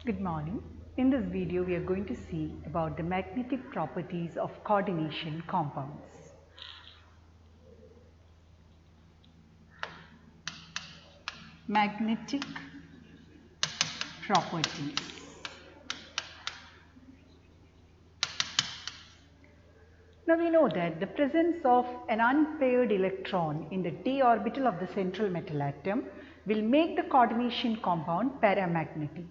Good morning. In this video we are going to see about the magnetic properties of coordination compounds. Magnetic properties. Now we know that the presence of an unpaired electron in the d orbital of the central metal atom will make the coordination compound paramagnetic,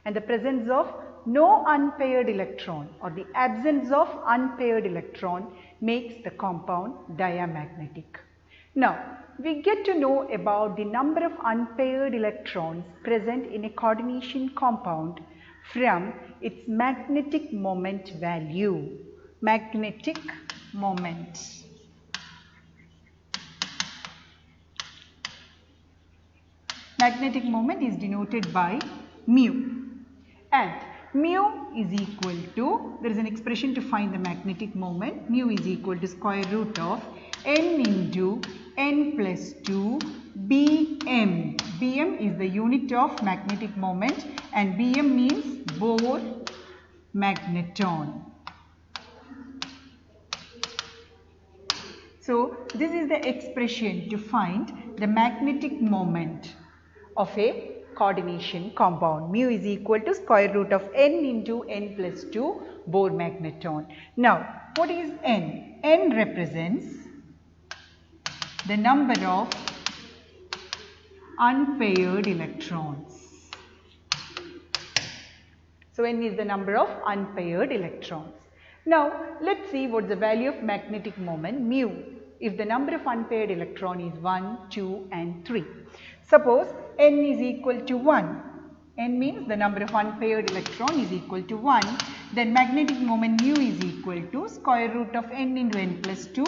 and the presence of no unpaired electron or the absence of unpaired electron makes the compound diamagnetic. Now we get to know about the number of unpaired electrons present in a coordination compound from its magnetic moment value. Magnetic moment. Magnetic moment is denoted by mu, and mu is equal to, there is an expression to find the magnetic moment, mu is equal to square root of n into n plus 2 Bm. Bm is the unit of magnetic moment and Bm means Bohr magneton. So this is the expression to find the magnetic moment of a coordination compound. Mu is equal to square root of n into n plus 2 Bohr magneton. Now what is n? N represents the number of unpaired electrons. So n is the number of unpaired electrons. Now let's see what the value of magnetic moment mu if the number of unpaired electron is 1, 2 and 3. Suppose n is equal to 1, n means the number of unpaired electron is equal to 1, then magnetic moment mu is equal to square root of n into n plus 2,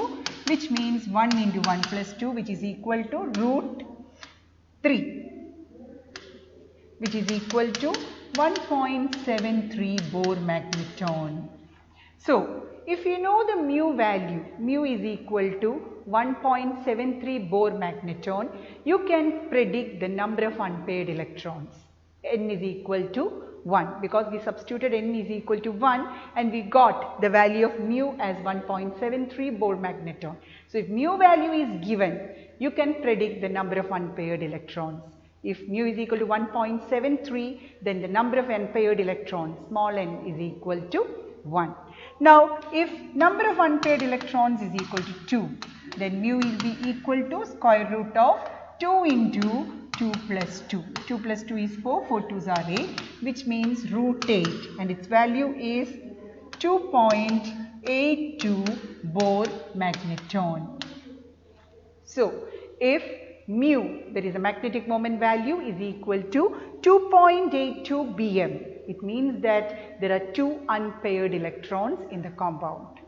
which means 1 into 1 plus 2, which is equal to root 3, which is equal to 1.73 Bohr magneton. So if you know the mu value, mu is equal to 1.73 Bohr magneton, you can predict the number of unpaired electrons. N is equal to 1 because we substituted n is equal to 1 and we got the value of mu as 1.73 Bohr magneton. So if mu value is given, you can predict the number of unpaired electrons. If mu is equal to 1.73, then the number of unpaired electrons, small n, is equal to 1. Now if number of unpaired electrons is equal to 2, then mu will be equal to square root of 2 into 2 plus 2. 2 plus 2 is 4, 4 2s are 8, which means root 8, and its value is 2.82 Bohr magneton. So if mu, that is the magnetic moment value, is equal to 2.82 Bm, it means that there are 2 unpaired electrons in the compound.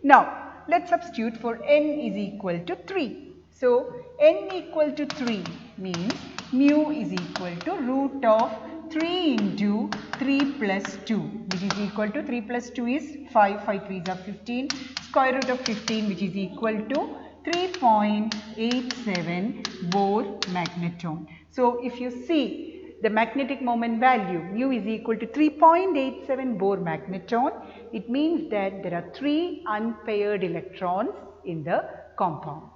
Now let's substitute for n is equal to 3. So n equal to 3 means mu is equal to root of 3 into 3 plus 2, which is equal to 3 plus 2 is 5, 5 3s are 15, square root of 15, which is equal to 3.87 Bohr magneton. So if you see the magnetic moment value, mu is equal to 3.87 Bohr magneton, it means that there are 3 unpaired electrons in the compound.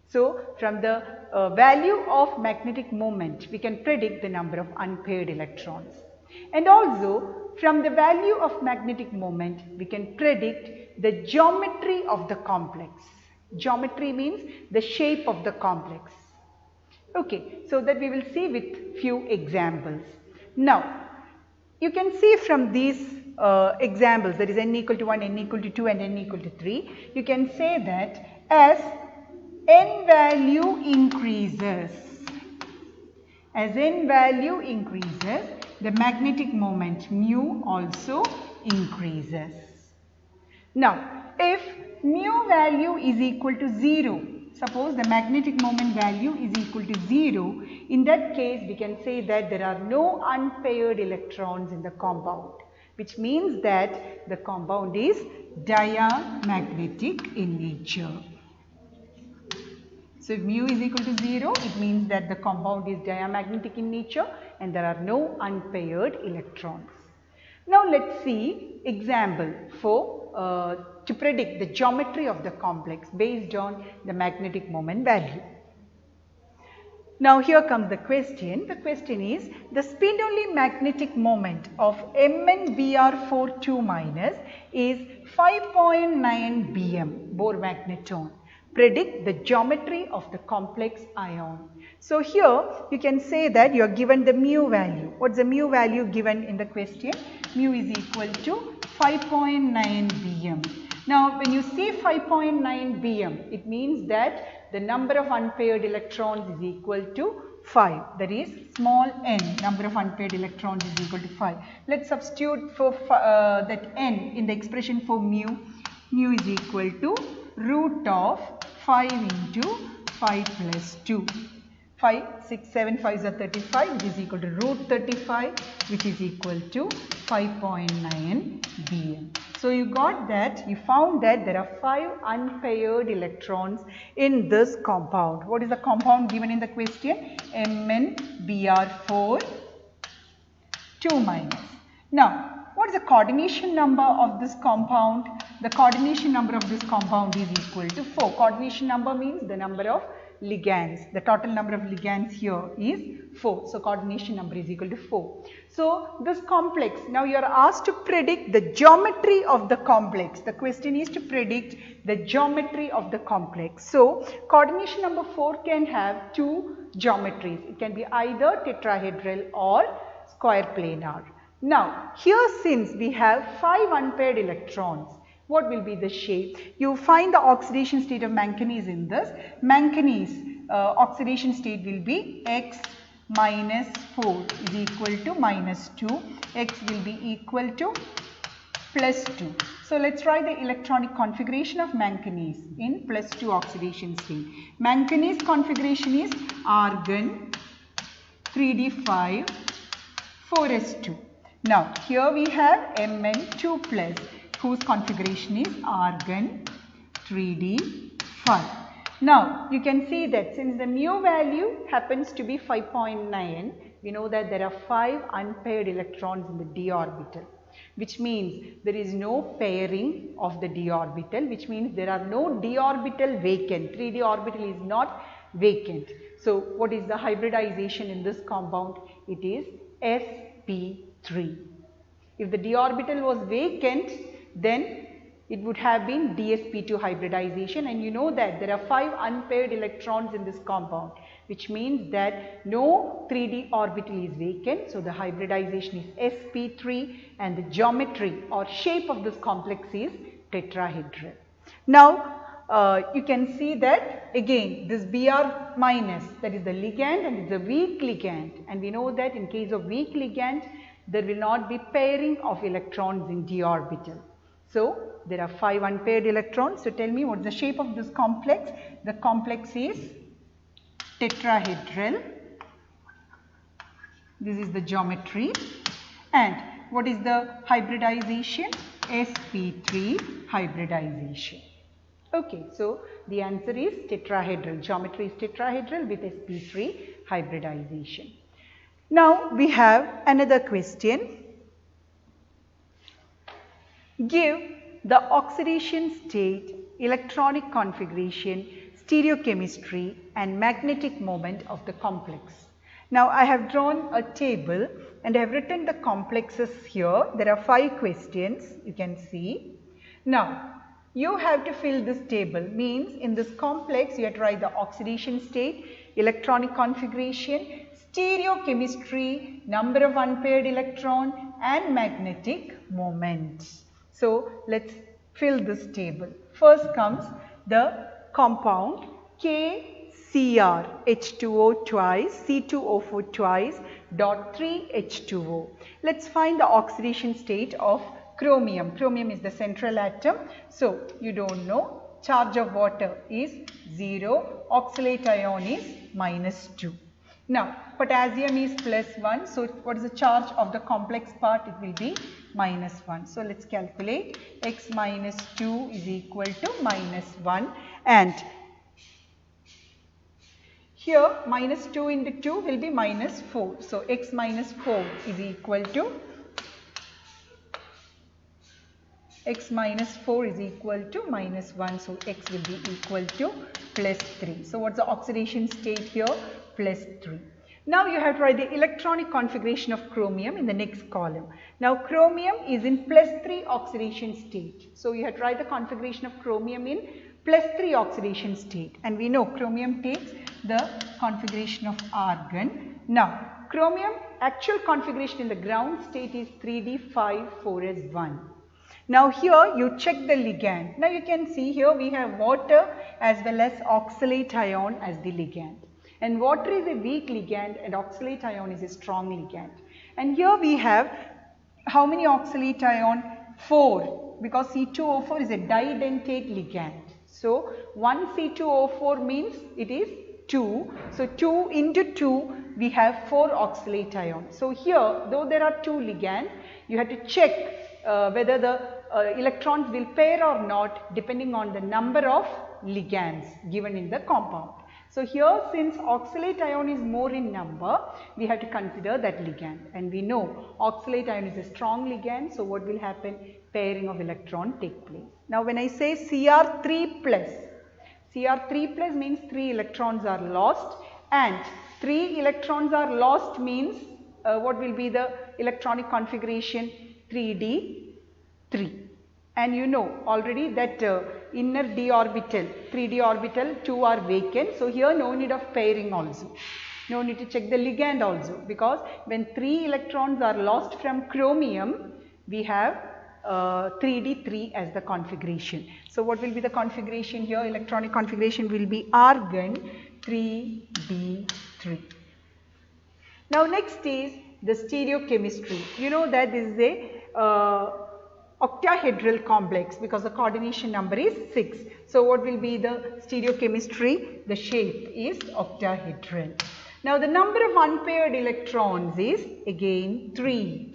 So from the value of magnetic moment, we can predict the number of unpaired electrons. And also from the value of magnetic moment, we can predict the geometry of the complex. Geometry means the shape of the complex. Okay, so that we will see with few examples. Now, you can see from these examples, that is n equal to 1, n equal to 2 and n equal to 3, you can say that as n value increases, the magnetic moment mu also increases. Now, if mu value is equal to 0, suppose the magnetic moment value is equal to 0, in that case we can say that there are no unpaired electrons in the compound, which means that the compound is diamagnetic in nature. So if mu is equal to 0, it means that the compound is diamagnetic in nature and there are no unpaired electrons. Now let's see example for to predict the geometry of the complex based on the magnetic moment value. Now here comes the question. The question is the spin-only magnetic moment of MnBr42- is 5.9 bm Bohr magneton. Predict the geometry of the complex ion. So here you can say that you are given the mu value. What's the mu value given in the question? Mu is equal to 5.9 bm. Now when you say 5.9 bm, it means that the number of unpaired electrons is equal to 5. That is small n, number of unpaired electrons is equal to 5. Let's substitute for that n in the expression for mu. Mu is equal to root of 5 into 5 plus 2. 5, 6, 7, 5 are 35, which is equal to root 35, which is equal to 5.9 bm. So you got that, you found that there are 5 unpaired electrons in this compound. What is the compound given in the question? MnBr42-. Now, what is the coordination number of this compound? The coordination number of this compound is equal to 4. Coordination number means the number of ligands. The total number of ligands here is 4. So coordination number is equal to 4. So this complex, now you are asked to predict the geometry of the complex. The question is to predict the geometry of the complex. So coordination number 4 can have 2 geometries. It can be either tetrahedral or square planar. Now here since we have 5 unpaired electrons, what will be the shape? You find the oxidation state of manganese in this. Manganese oxidation state will be X minus 4 is equal to minus 2. X will be equal to plus 2. So let's write the electronic configuration of manganese in plus 2 oxidation state. Manganese configuration is argon 3d5 4s2. Now here we have Mn2 plus, whose configuration is argon 3d5. Now you can see that since the mu value happens to be 5.9, we know that there are 5 unpaired electrons in the d orbital, which means there is no pairing of the d orbital, which means there are no d orbital vacant. 3d orbital is not vacant. So what is the hybridization in this compound? It is sp3. If the d orbital was vacant, then it would have been dsp2 hybridization, and you know that there are 5 unpaired electrons in this compound, which means that no 3d orbital is vacant. So the hybridization is sp3 and the geometry or shape of this complex is tetrahedral. Now you can see that again this Br minus, that is the ligand, and it is a weak ligand, and we know that in case of weak ligand there will not be pairing of electrons in d orbital. So there are 5 unpaired electrons. So tell me what is the shape of this complex? The complex is tetrahedral. This is the geometry. And what is the hybridization? sp3 hybridization. Okay, so the answer is tetrahedral. Geometry is tetrahedral with sp3 hybridization. Now we have another question. Give the oxidation state, electronic configuration, stereochemistry and magnetic moment of the complex. Now I have drawn a table and I have written the complexes here. There are 5 questions, you can see. Now you have to fill this table, means in this complex you have to write the oxidation state, electronic configuration, stereochemistry, number of unpaired electron and magnetic moment. So let's fill this table. First comes the compound KCr H2O twice, C2O4 twice, dot 3H2O. Let's find the oxidation state of chromium. Chromium is the central atom. So you don't know. Charge of water is 0. Oxalate ion is -2. Now potassium is +1. So what is the charge of the complex part? It will be -1. So let's calculate. X minus 2 is equal to -1, and Here minus 2 into 2 will be minus 4. So x minus 4 is equal to minus 1. So x will be equal to plus 3. So what's the oxidation state here? Plus 3. Now you have to write the electronic configuration of chromium in the next column. Now chromium is in plus 3 oxidation state. So you have to write the configuration of chromium in plus 3 oxidation state. And we know chromium takes the configuration of argon. Now chromium actual configuration in the ground state is 3d5,4s1. Now here you check the ligand. Now you can see here we have water as well as oxalate ion as the ligand. And water is a weak ligand and oxalate ion is a strong ligand. And here we have how many oxalate ion? 4, because C2O4 is a didentate ligand. So 1 C2O4 means it is 2. So 2 into 2 we have 4 oxalate ion. So here though there are 2 ligands, you have to check whether the electrons will pair or not depending on the number of ligands given in the compound. So here since oxalate ion is more in number, we have to consider that ligand, and we know oxalate ion is a strong ligand. So what will happen? Pairing of electron take place. Now when I say Cr3 plus means 3 electrons are lost, and 3 electrons are lost means what will be the electronic configuration? 3d3. And you know already that inner d orbital, 3d orbital, 2 are vacant. So here no need of pairing also. No need to check the ligand also, because when 3 electrons are lost from chromium, we have 3d3 as the configuration. So what will be the configuration here? Electronic configuration will be argon 3d3. Now next is the stereochemistry. You know that this is a octahedral complex because the coordination number is 6. So what will be the stereochemistry? The shape is octahedral. Now the number of unpaired electrons is again 3.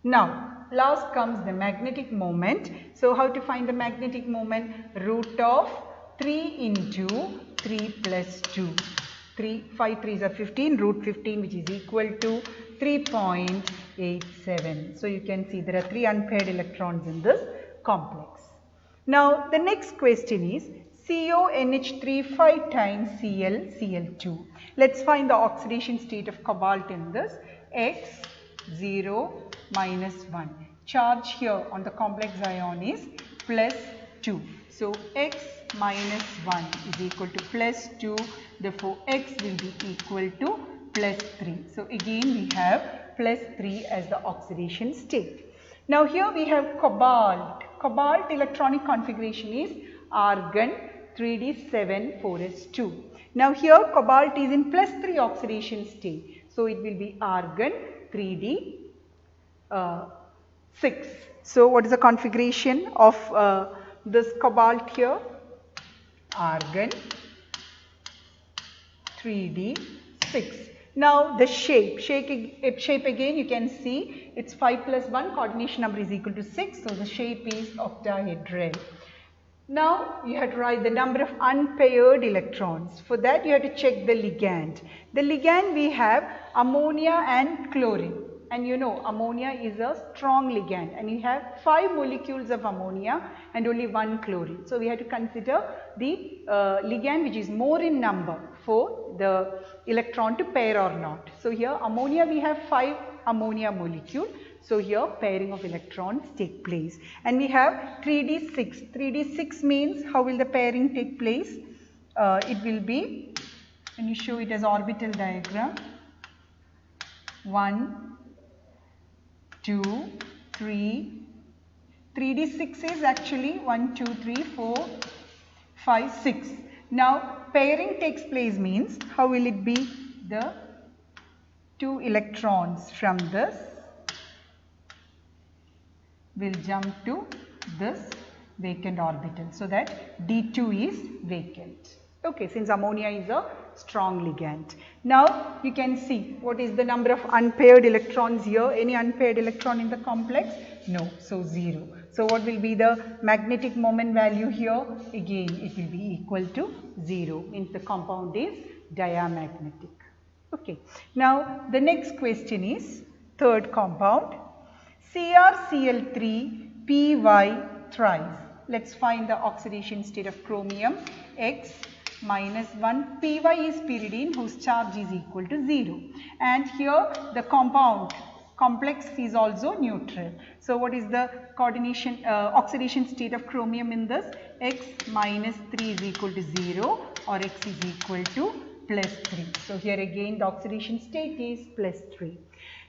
Now last comes the magnetic moment. So how to find the magnetic moment? Root of 3 into 3 plus 2. 5 3s are 15, root 15, which is equal to 3.87. So you can see there are 3 unpaired electrons in this complex. Now the next question is CONH3 5 times Cl2. Let's find the oxidation state of cobalt in this. X 0 minus 1. Charge here on the complex ion is plus 2. So x minus 1 is equal to plus 2. Therefore x will be equal to plus 3. So again we have plus 3 as the oxidation state. Now here we have cobalt. Cobalt electronic configuration is argon 3d7,4s2. Now here cobalt is in plus 3 oxidation state. So it will be argon 3d6. So what is the configuration of this cobalt here? Argon 3d6. Now the shape again you can see it's 5 plus 1, coordination number is equal to 6. So the shape is octahedral. Now you have to write the number of unpaired electrons. For that you have to check the ligand. The ligand we have ammonia and chlorine. And you know ammonia is a strong ligand, and you have 5 molecules of ammonia and only 1 chlorine. So we have to consider the ligand which is more in number for the electron to pair or not. So here ammonia we have 5 ammonia molecule. So here pairing of electrons take place. And we have 3d6. 3d6 means how will the pairing take place? It will be, when you show it as orbital diagram, 1, 2, 3. 3d6 is actually 1, 2, 3, 4, 5, 6. Now pairing takes place means how will it be? The 2 electrons from this will jump to this vacant orbital, so that D2 is vacant. Okay, since ammonia is a strong ligand. Now you can see what is the number of unpaired electrons here. Any unpaired electron in the complex? No, so 0. So what will be the magnetic moment value here? Again, it will be equal to 0, means the compound is diamagnetic. Okay. Now the next question is third compound, CrCl3 Py thrice. Let's find the oxidation state of chromium. X minus 1. Py is pyridine whose charge is equal to 0. And here the complex is also neutral. So what is the oxidation state of chromium in this? X minus 3 is equal to 0 or X is equal to plus 3. So here again the oxidation state is plus 3.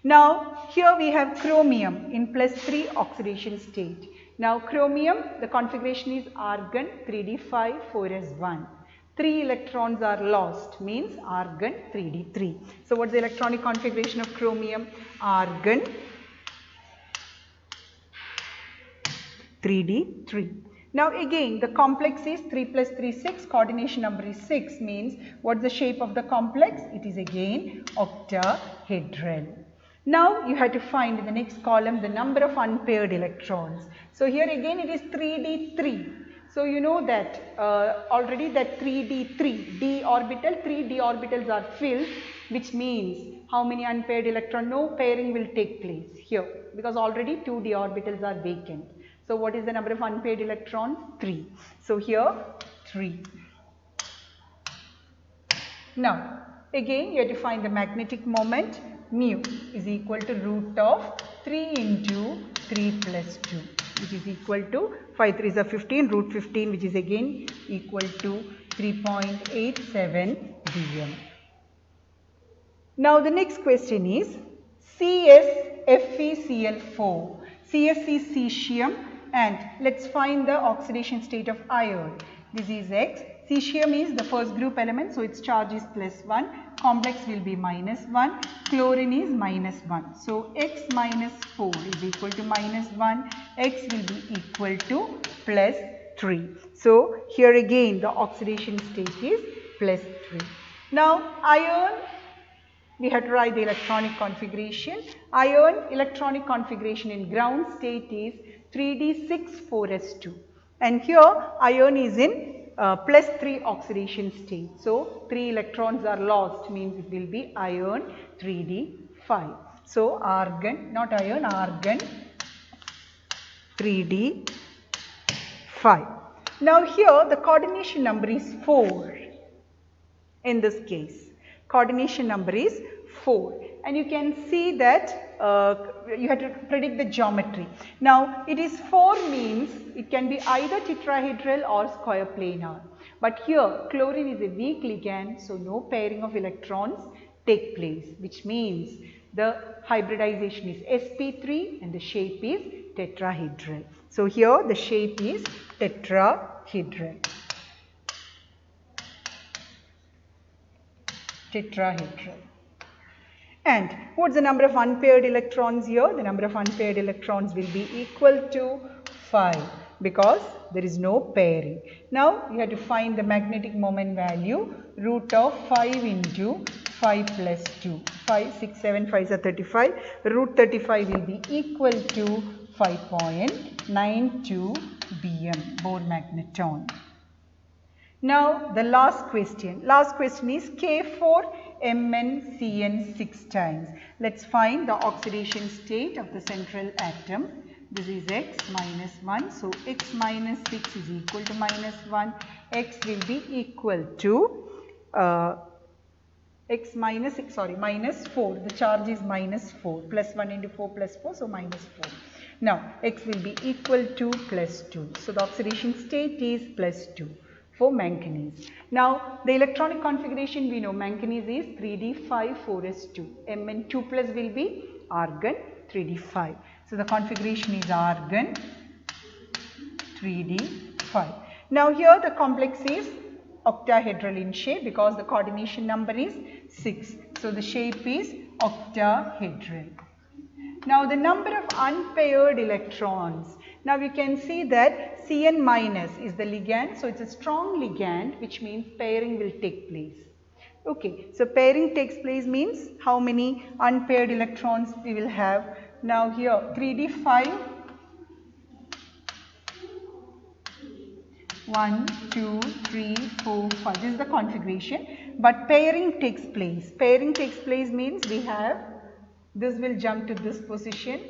Now here we have chromium in plus 3 oxidation state. Now chromium, the configuration is argon 3d5 4s1. 3 electrons are lost, means argon 3d3. So what is the electronic configuration of chromium? Argon 3d3. Now again the complex is 3 plus 3 6, coordination number is 6, means what is the shape of the complex? It is again octahedral. Now you have to find in the next column the number of unpaired electrons. So here again it is 3d3. So you know that already that 3d3, d orbital, 3 d orbitals are filled, which means how many unpaired electrons? No pairing will take place here because already 2 d orbitals are vacant. So what is the number of unpaired electrons? 3. So here 3. Now again you have to find the magnetic moment. Mu is equal to root of 3 into 3 plus 2, which is equal to 5 3s are 15, root 15, which is again equal to 3.87 dm. Now the next question is CsFeCl4. Cs is cesium, and let's find the oxidation state of iron. This is X. Cesium is the first group element, so its charge is plus 1. Complex will be minus 1. Chlorine is minus 1. So X minus 4 is equal to minus 1. X will be equal to plus 3. So here again the oxidation state is plus 3. Now iron, we have to write the electronic configuration. Iron electronic configuration in ground state is 3d6-4s2. And here iron is in plus 3 oxidation state. So 3 electrons are lost, means it will be iron 3d5. So argon, not iron, argon 3d5. Now here the coordination number is 4 in this case. Coordination number is 4, and you can see that you have to predict the geometry. Now it is 4 means it can be either tetrahedral or square planar. But here chlorine is a weak ligand, so no pairing of electrons take place, which means the hybridization is sp3 and the shape is tetrahedral. So here the shape is tetrahedral. And what's the number of unpaired electrons here? The number of unpaired electrons will be equal to 5 because there is no pairing. Now you have to find the magnetic moment value, root of 5 into 5 plus 2. 5, 6, 7, 5 are 35. Root 35 will be equal to 5.92 bm, Bohr magneton. Now the last question is K4MnCn 6 times. Let's find the oxidation state of the central atom. This is X minus 1. So X minus 6 is equal to minus 1. X will be equal to minus 4. The charge is minus 4. Plus 1 into 4 plus 4, so minus 4. Now X will be equal to plus 2. So the oxidation state is plus 2. For manganese. Now the electronic configuration we know manganese is 3d5-4s2. Mn2 plus will be argon 3d5. So the configuration is argon 3d5. Now here the complex is octahedral in shape because the coordination number is 6. So the shape is octahedral. Now the number of unpaired electrons. Now we can see that Cn minus is the ligand, so it's a strong ligand, which means pairing will take place. Okay, so pairing takes place means how many unpaired electrons we will have. Now here 3d5 1, 2, 3, 4, 5. This is the configuration. But pairing takes place. Pairing takes place means we have, this will jump to this position.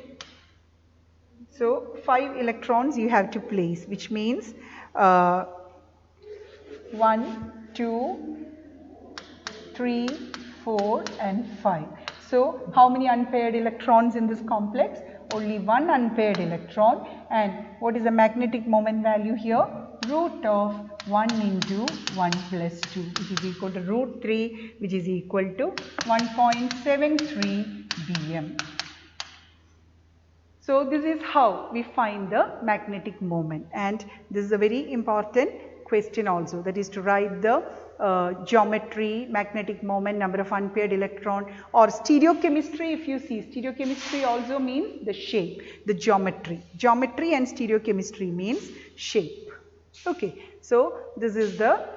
So 5 electrons you have to place, which means 1, 2, 3, 4 and 5. So how many unpaired electrons in this complex? Only one unpaired electron. And what is the magnetic moment value here? Root of 1 into 1 plus 2, which is equal to root 3, which is equal to 1.73 bm. So this is how we find the magnetic moment, and this is a very important question also, that is to write the geometry, magnetic moment, number of unpaired electron, or stereochemistry. If you see, stereochemistry also means the shape, the geometry. Geometry and stereochemistry means shape. Okay, so this is the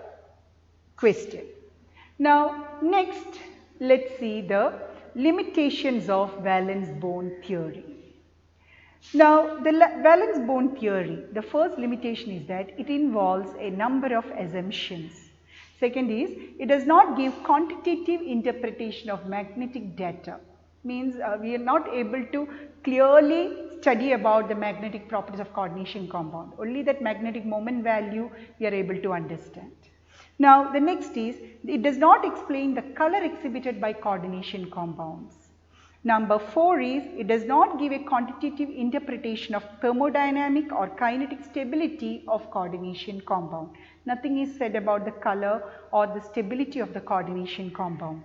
question. Now next, let's see the limitations of valence bond theory. Now the valence bond theory, the first limitation is that it involves a number of assumptions. Second is, it does not give quantitative interpretation of magnetic data. Means we are not able to clearly study about the magnetic properties of coordination compound. Only that magnetic moment value we are able to understand. Now the next is, it does not explain the color exhibited by coordination compounds. Number 4 is, it does not give a quantitative interpretation of thermodynamic or kinetic stability of coordination compound. Nothing is said about the color or the stability of the coordination compound.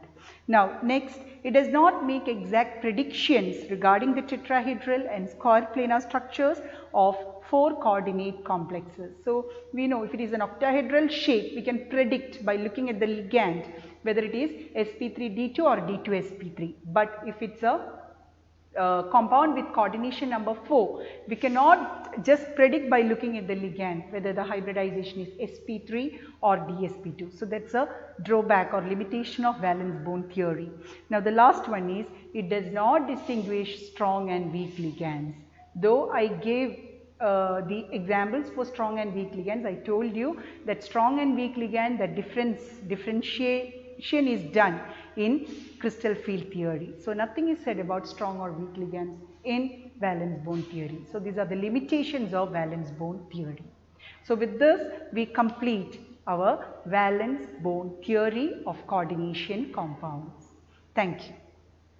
Now next, it does not make exact predictions regarding the tetrahedral and square planar structures of 4 coordinate complexes. So we know if it is an octahedral shape, we can predict by looking at the ligand whether it is sp3d2 or d2sp3. But if it's a compound with coordination number 4, we cannot just predict by looking at the ligand whether the hybridization is sp3 or dsp2. So that's a drawback or limitation of valence bond theory. Now the last one is, it does not distinguish strong and weak ligands. Though I gave the examples for strong and weak ligands, I told you that strong and weak ligand, the differentiation is done in crystal field theory. So nothing is said about strong or weak ligands in valence bond theory. So these are the limitations of valence bond theory. So with this we complete our valence bond theory of coordination compounds. Thank you.